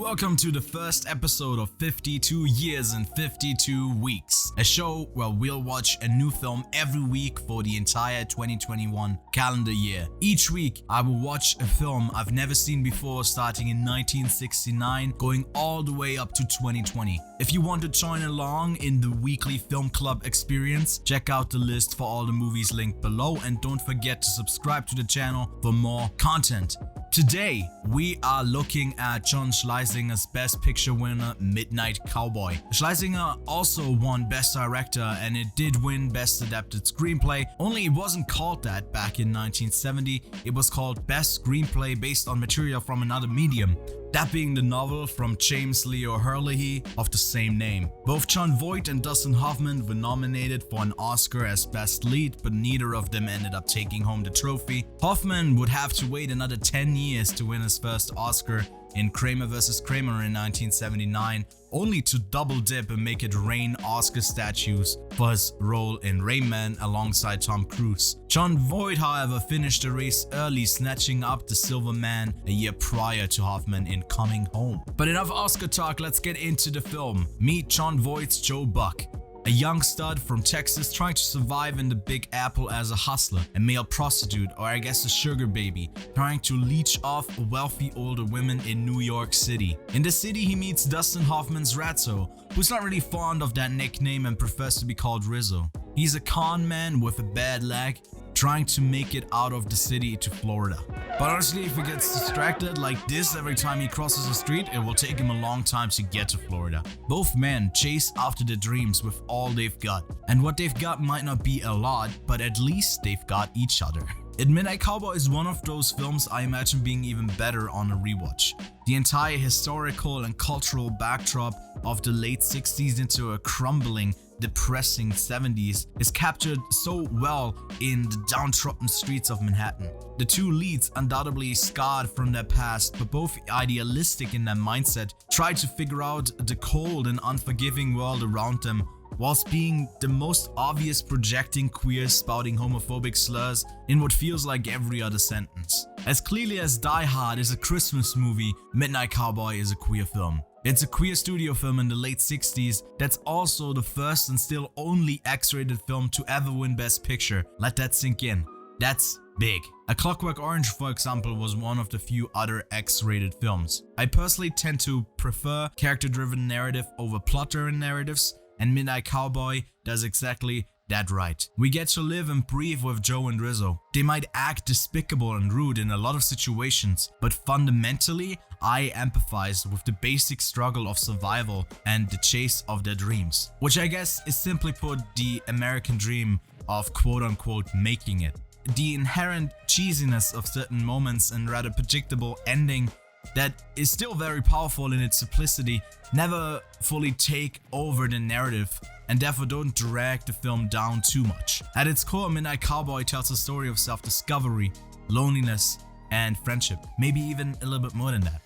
welcome to the first episode of 52 Years in 52 Weeks, a show where we'll watch a new film every week for the entire 2021 calendar year. Each week, I will watch a film I've never seen before, starting in 1969, going all the way up to 2020. If you want to join along in the weekly film club experience, check out the list for all the movies linked below, and don't forget to subscribe to the channel for more content. Today, we are looking at John Schleisinger's Best Picture winner, Midnight Cowboy. Schleisinger also won Best Director, and it did win Best Adapted Screenplay, only it wasn't called that back in 1970. It was called Best Screenplay based on material from another medium, that being the novel from James Leo Herlihy of the same name. Both Jon Voight and Dustin Hoffman were nominated for an Oscar as Best Lead, but neither of them ended up taking home the trophy. Hoffman would have to wait another 10 years to win his first Oscar in Kramer vs. Kramer in 1979, only to double dip and make it rain Oscar statues for his role in Rain Man alongside Tom Cruise. Jon Voight, however, finished the race early, snatching up the Silver Man a year prior to Hoffman in Coming Home. But enough Oscar talk, let's get into the film. Meet Jon Voight's Joe Buck, a young stud from Texas trying to survive in the Big Apple as a hustler, a male prostitute, or I guess a sugar baby, trying to leech off wealthy older women in New York City. In the city, he meets Dustin Hoffman's Ratso, who's not really fond of that nickname and prefers to be called Rizzo. He's a con man with a bad leg, trying to make it out of the city to Florida. But honestly, if he gets distracted like this every time he crosses the street, it will take him a long time to get to Florida. Both men chase after their dreams with all they've got. And what they've got might not be a lot, but at least they've got each other. Midnight Cowboy is one of those films I imagine being even better on a rewatch. The entire historical and cultural backdrop of the late 60s into a crumbling, depressing 70s is captured so well in the downtrodden streets of Manhattan. The two leads, undoubtedly scarred from their past, but both idealistic in their mindset, try to figure out the cold and unforgiving world around them, whilst being the most obvious projecting queer, spouting homophobic slurs in what feels like every other sentence. As clearly as Die Hard is a Christmas movie, Midnight Cowboy is a queer film. It's a queer studio film in the late 60s that's also the first and still only X-rated film to ever win Best Picture. Let that sink in. That's big. A Clockwork Orange, for example, was one of the few other X-rated films. I personally tend to prefer character-driven narrative over plot-driven narratives, and Midnight Cowboy does exactly that right. We get to live and breathe with Joe and Rizzo. They might act despicable and rude in a lot of situations, but fundamentally, I empathize with the basic struggle of survival and the chase of their dreams, which I guess is simply put the American dream of quote-unquote making it. The inherent cheesiness of certain moments and rather predictable ending that is still very powerful in its simplicity never fully take over the narrative and therefore don't drag the film down too much. At its core, Midnight Cowboy tells a story of self-discovery, loneliness, and friendship, maybe even a little bit more than that.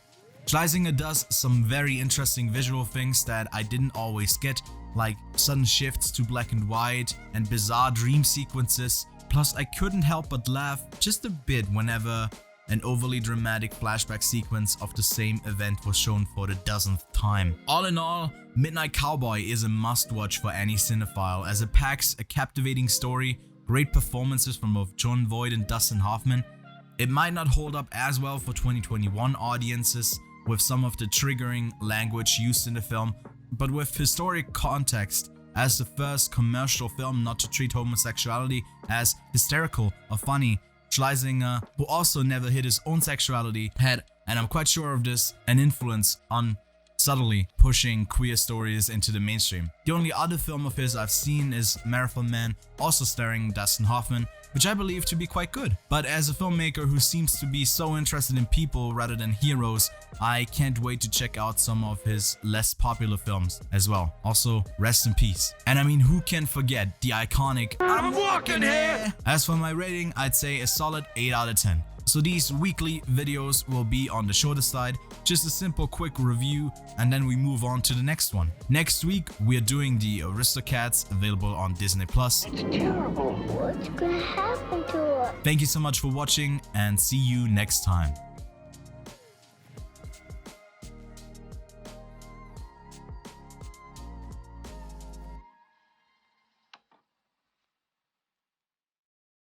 Schleisinger does some very interesting visual things that I didn't always get, like sudden shifts to black and white and bizarre dream sequences. Plus, I couldn't help but laugh just a bit whenever an overly dramatic flashback sequence of the same event was shown for the dozenth time. All in all, Midnight Cowboy is a must-watch for any cinephile, as it packs a captivating story, great performances from both Jon Voight and Dustin Hoffman. It might not hold up as well for 2021 audiences with some of the triggering language used in the film, but with historic context, as the first commercial film not to treat homosexuality as hysterical or funny, Schleisinger, who also never hid his own sexuality, had, and I'm quite sure of this, an influence on subtly pushing queer stories into the mainstream. The only other film of his I've seen is Marathon Man, also starring Dustin Hoffman, which I believe to be quite good. But as a filmmaker who seems to be so interested in people rather than heroes, I can't wait to check out some of his less popular films as well. Also, rest in peace. And I mean, who can forget the iconic "I'm walking here"? As for my rating, I'd say a solid 8 out of 10. So these weekly videos will be on the shorter side, just a simple quick review, and then we move on to the next one. Next week, we're doing the Aristocats, available on Disney+. It's terrible. What's gonna happen to us? Thank you so much for watching, and see you next time.